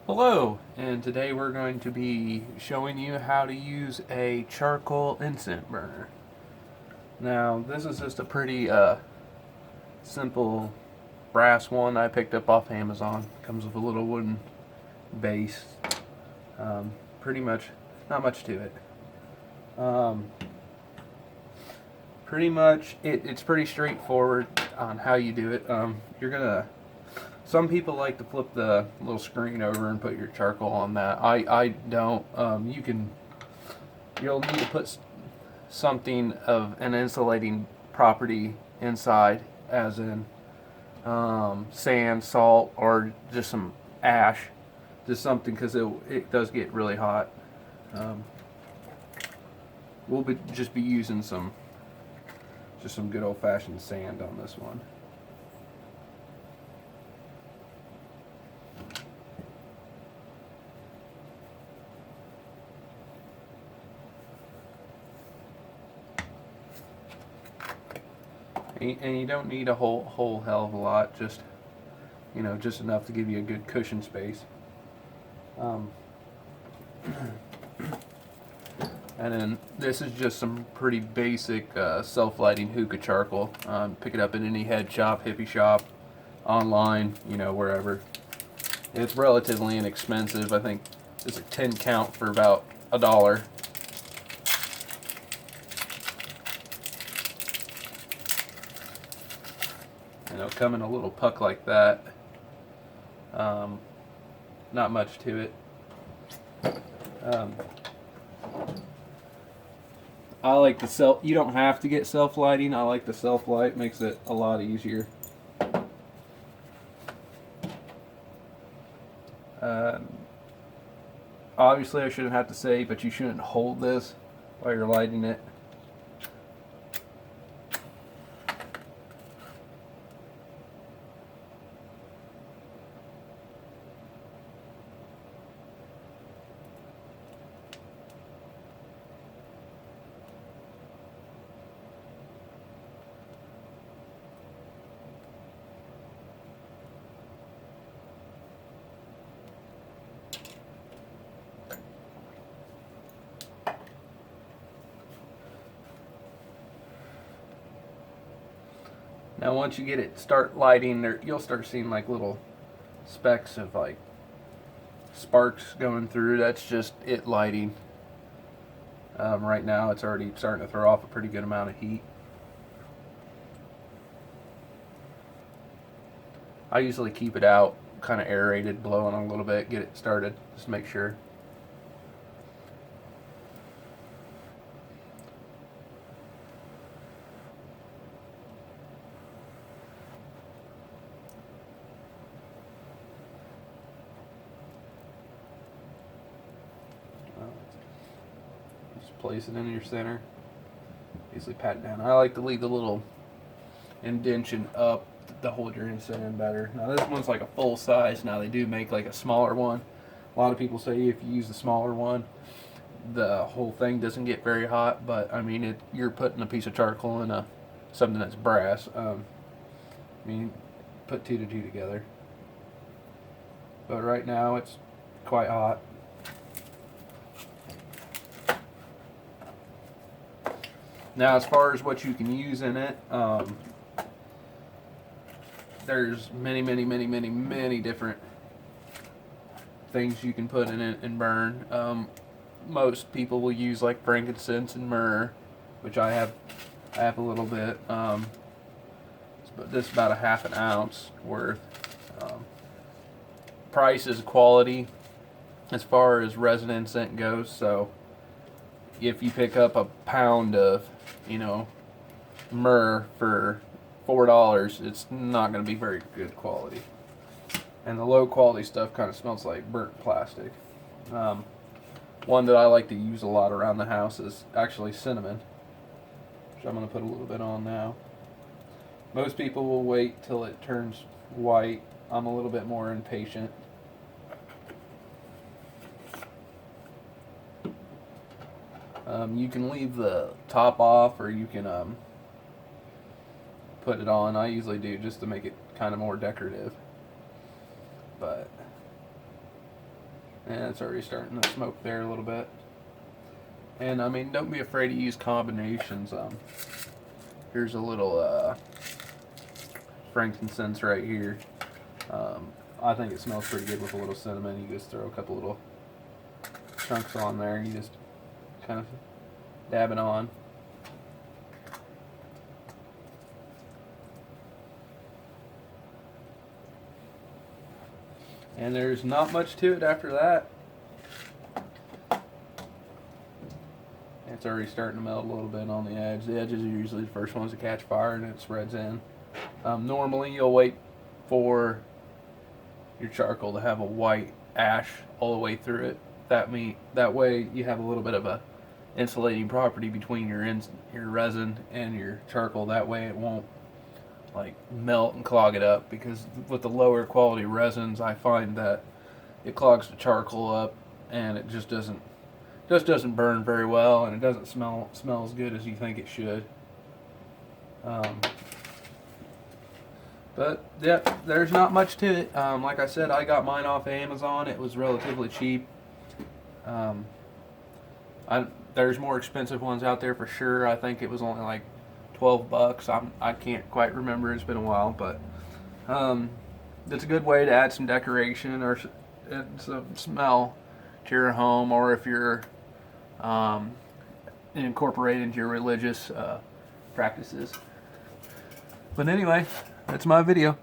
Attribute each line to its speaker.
Speaker 1: Hello, and today we're going to be showing you how to use a charcoal incense burner. Now, this is just a pretty simple brass one I picked up off Amazon. Comes with a little wooden base. Pretty much, not much to it. Um, Pretty much, it's pretty straightforward on how you do it. Some people like to flip the little screen over and put your charcoal on that. I don't. You'll need to put something of an insulating property inside, as in sand, salt, or just some ash, just something, because it does get really hot. Um, we'll just be using some good old fashioned sand on this one. And you don't need a whole hell of a lot, just enough to give you a good cushion space. Um, and then this is just some pretty basic self-lighting hookah charcoal. Pick it up in any head shop, hippie shop, online, wherever. It's relatively inexpensive. I think it's a 10 count for about $1. And it'll come in a little puck like that. Um, Not much to it. Um, I like the self. You don't have to get self lighting. I like the self light. Makes it a lot easier. Um, Obviously, I shouldn't have to say, but you shouldn't hold this while you're lighting it. Now, once you get it start lighting, you'll start seeing like little specks of like sparks going through. That's just it lighting. Right now, it's already starting to throw off a pretty good amount of heat. I usually keep it out, kind of aerated, blowing a little bit, get it started, just to make sure. Just place it in your center. Easily pat it down. I like to leave the little indention up to hold your incense in better. Now this one's like a full size. Now they do make like a smaller one. A lot of people say if you use the smaller one, the whole thing doesn't get very hot. But I mean, you're putting a piece of charcoal in something that's brass. I mean, put two to two together. But right now it's quite hot. Now, as far as what you can use in it, there's many different things you can put in it and burn. Most people will use like frankincense and myrrh, which I have a little bit. But this is about a half an ounce worth. Um, Price is quality as far as resin incense goes. So if you pick up a pound of, you know, myrrh for $4, it's not going to be very good quality. And the low quality stuff kind of smells like burnt plastic. Um, One that I like to use a lot around the house is actually cinnamon, which I'm going to put a little bit on now. Most people will wait till it turns white. I'm a little bit more impatient. You can leave the top off, or you can put it on. I usually do just to make it kind of more decorative. But And it's already starting to smoke there a little bit. And I mean, don't be afraid to use combinations. Here's a little frankincense right here. I think it smells pretty good with a little cinnamon. You just throw a couple little chunks on there and you just kind of dab it on. And there's not much to it after that. It's already starting to melt a little bit on the edge. The edges are usually the first ones to catch fire and it spreads in. Normally you'll wait for your charcoal to have a white ash all the way through it. That way you have a little bit of a insulating property between your resin and your charcoal. That way it won't like melt and clog it up, because with the lower quality resins I find that it clogs the charcoal up and it just doesn't burn very well, and it doesn't smell as good as you think it should. But yeah, there's not much to it. Like I said, I got mine off of Amazon. It was relatively cheap. There's more expensive ones out there for sure. I think it was only like $12. I can't quite remember. It's been a while, but it's a good way to add some decoration or some smell to your home, or if you're incorporate into your religious practices. But anyway, that's my video.